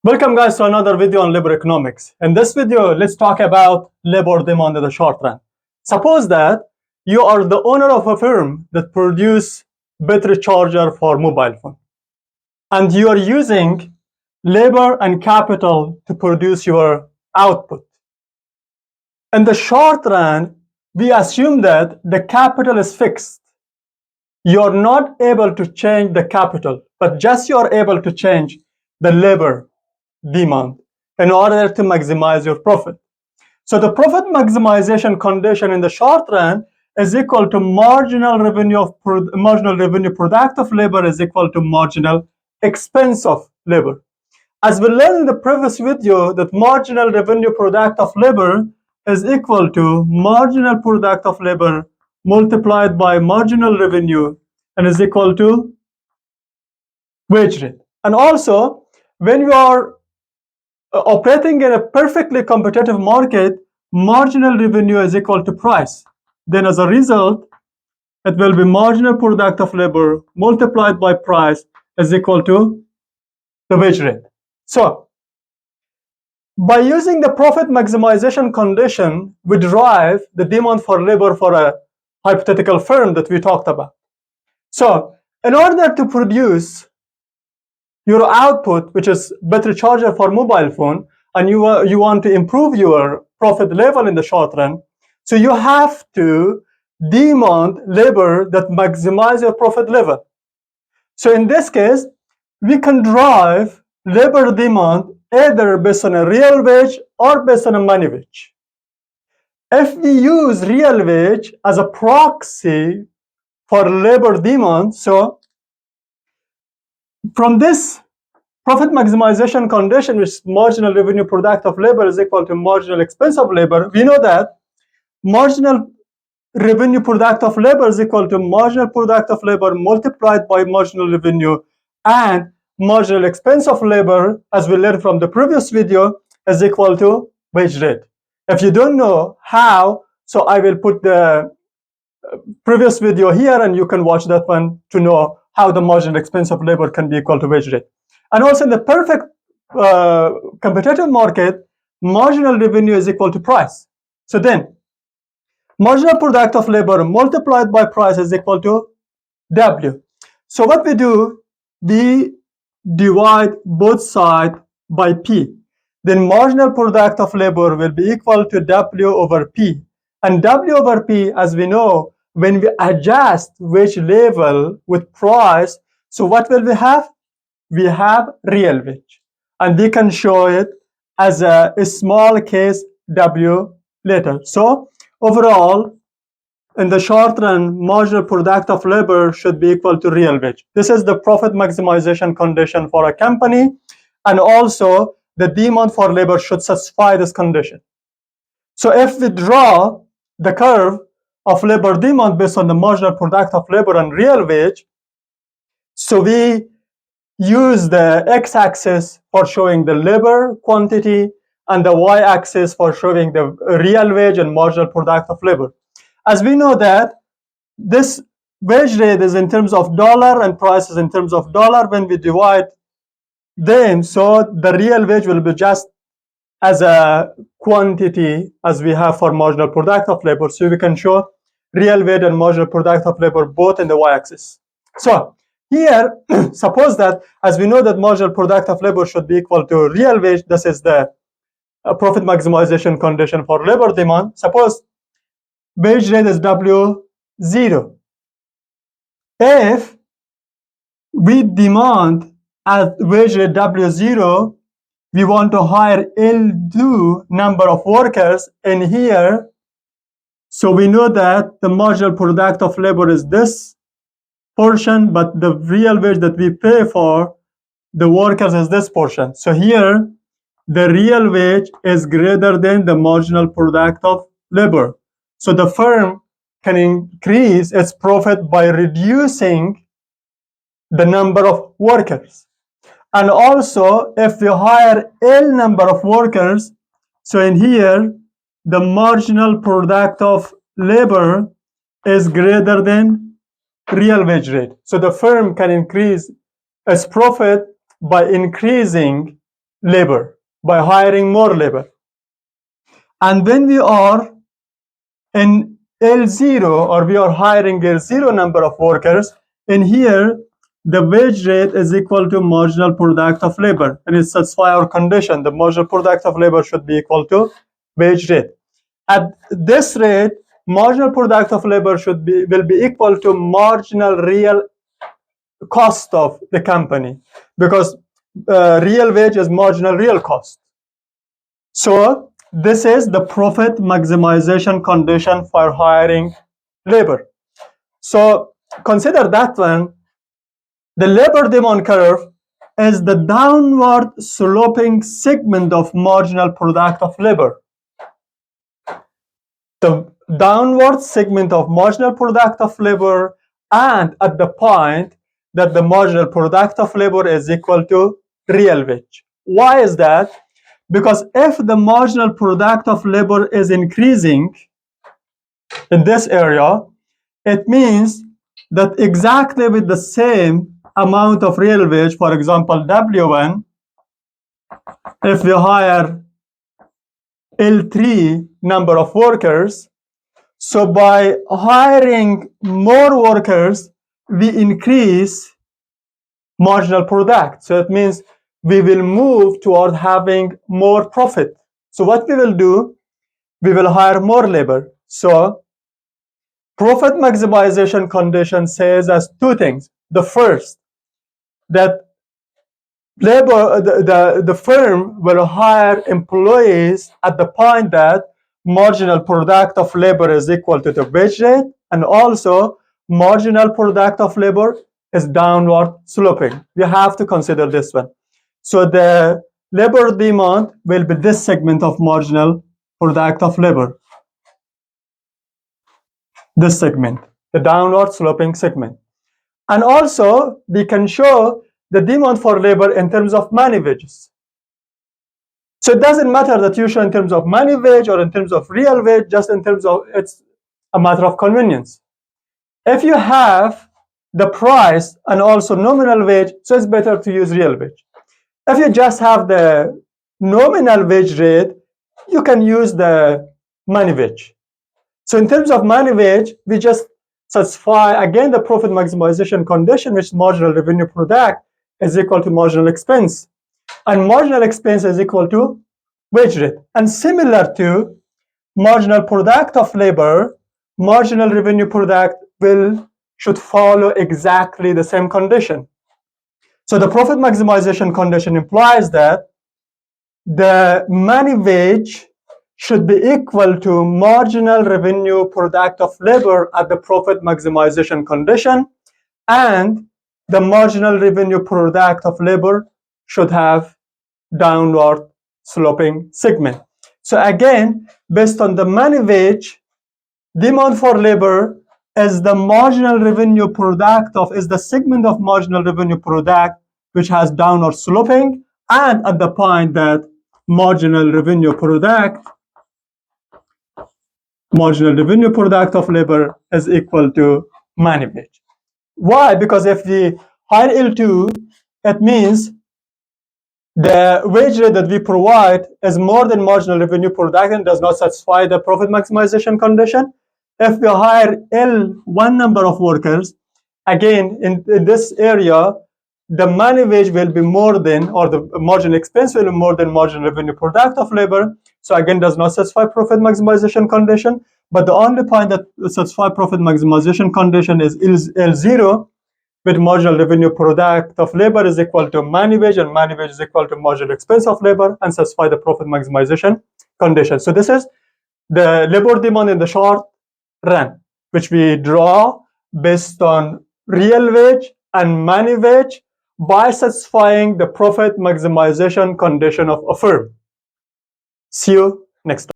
Welcome guys to another video on labor economics. In this video, let's talk about labor demand in the short run. Suppose that you are the owner of a firm that produce battery charger for mobile phone, and you are using labor and capital to produce your output. In the short run, we assume that the capital is fixed. You're not able to change the capital, but just you're able to change the labor demand in order to maximize your profit. So the profit maximization condition in the short run is equal to marginal revenue product of labor is equal to marginal expense of labor. As we learned in the previous video, that marginal revenue product of labor is equal to marginal product of labor multiplied by marginal revenue and is equal to wage rate. And also, when you are operating in a perfectly competitive market, marginal revenue is equal to price. Then as a result, it will be marginal product of labor multiplied by price is equal to the wage rate. So by using the profit maximization condition, we derive the demand for labor for a hypothetical firm that we talked about. So in order to produce your output, which is battery charger for mobile phone, and you want to improve your profit level in the short run, so you have to demand labor that maximize your profit level. So in this case, we can drive labor demand either based on a real wage or based on a money wage. If we use real wage as a proxy for labor demand, so from this profit maximization condition, which is marginal revenue product of labor is equal to marginal expense of labor, we know that marginal revenue product of labor is equal to marginal product of labor multiplied by marginal revenue, and marginal expense of labor, as we learned from the previous video, is equal to wage rate. If you don't know how, so I will put the previous video here and you can watch that one to know how the marginal expense of labor can be equal to wage rate. And also in the perfect competitive market, marginal revenue is equal to price. So then marginal product of labor multiplied by price is equal to W. So what we do, we divide both sides by P. Then marginal product of labor will be equal to W over P. And W over P, as we know, when we adjust wage level with price, so what will we have? We have real wage. And we can show it as a small case W later. So overall, in the short run, marginal product of labor should be equal to real wage. This is the profit maximization condition for a company, and also the demand for labor should satisfy this condition. So if we draw the curve of labor demand based on the marginal product of labor and real wage, so we use the x-axis for showing the labor quantity and the y-axis for showing the real wage and marginal product of labor. As we know that this wage rate is in terms of dollar and price is in terms of dollar, when we divide them, so the real wage will be just as a quantity as we have for marginal product of labor. So we can show real wage and marginal product of labor both in the y-axis. So here, suppose that, as we know that marginal product of labor should be equal to real wage, this is the profit maximization condition for labor demand. Suppose wage rate is W0. If we demand at wage rate W0, we want to hire L2 number of workers in here. So we know that the marginal product of labor is this portion, but the real wage that we pay for the workers is this portion. So here, the real wage is greater than the marginal product of labor. So the firm can increase its profit by reducing the number of workers. And also, if we hire L number of workers, so in here, the marginal product of labor is greater than real wage rate. So the firm can increase its profit by increasing labor, by hiring more labor. And when we are in L0, or we are hiring a zero number of workers, in here, the wage rate is equal to marginal product of labor, and it satisfies our condition. The marginal product of labor should be equal to wage rate. At this rate, marginal product of labor will be equal to marginal real cost of the company, because real wage is marginal real cost. So this is the profit maximization condition for hiring labor. So consider that one. The labor demand curve is the downward sloping segment of marginal product of labor. The downward segment of marginal product of labor, and at the point that the marginal product of labor is equal to real wage. Why is that? Because if the marginal product of labor is increasing in this area, it means that exactly with the same amount of real wage, for example, W1, if we hire L3 number of workers, so by hiring more workers, we increase marginal product. So it means we will move toward having more profit. So what we will do, we will hire more labor. So profit maximization condition says as two things. The first, that the firm will hire employees at the point that marginal product of labor is equal to the wage rate, and also marginal product of labor is downward sloping. You have to consider this one. So the labor demand will be this segment of marginal product of labor. This segment, the downward sloping segment. And also we can show the demand for labor in terms of money wages. So it doesn't matter that you show in terms of money wage or in terms of real wage, just in terms of, it's a matter of convenience. If you have the price and also nominal wage, so it's better to use real wage. If you just have the nominal wage rate, you can use the money wage. So in terms of money wage, we just satisfy again the profit maximization condition, which marginal revenue product is equal to marginal expense, and marginal expense is equal to wage rate. And similar to marginal product of labor, marginal revenue product should follow exactly the same condition. So the profit maximization condition implies that the money wage should be equal to marginal revenue product of labor at the profit maximization condition, and the marginal revenue product of labor should have downward sloping segment. So again, based on the money wage, demand for labor is the marginal revenue product is the segment of marginal revenue product which has downward sloping, and at the point that marginal revenue product of labor is equal to money wage. Why? Because if we hire L2, it means the wage rate that we provide is more than marginal revenue product and does not satisfy the profit maximization condition. If we hire L1 number of workers, again, in this area, the money wage will be more than, or the marginal expense will be more than marginal revenue product of labor. So again, does not satisfy profit maximization condition. But the only point that satisfies profit maximization condition is L0, with marginal revenue product of labor is equal to money wage, and money wage is equal to marginal expense of labor, and satisfy the profit maximization condition. So this is the labor demand in the short run, which we draw based on real wage and money wage by satisfying the profit maximization condition of a firm. See you next time.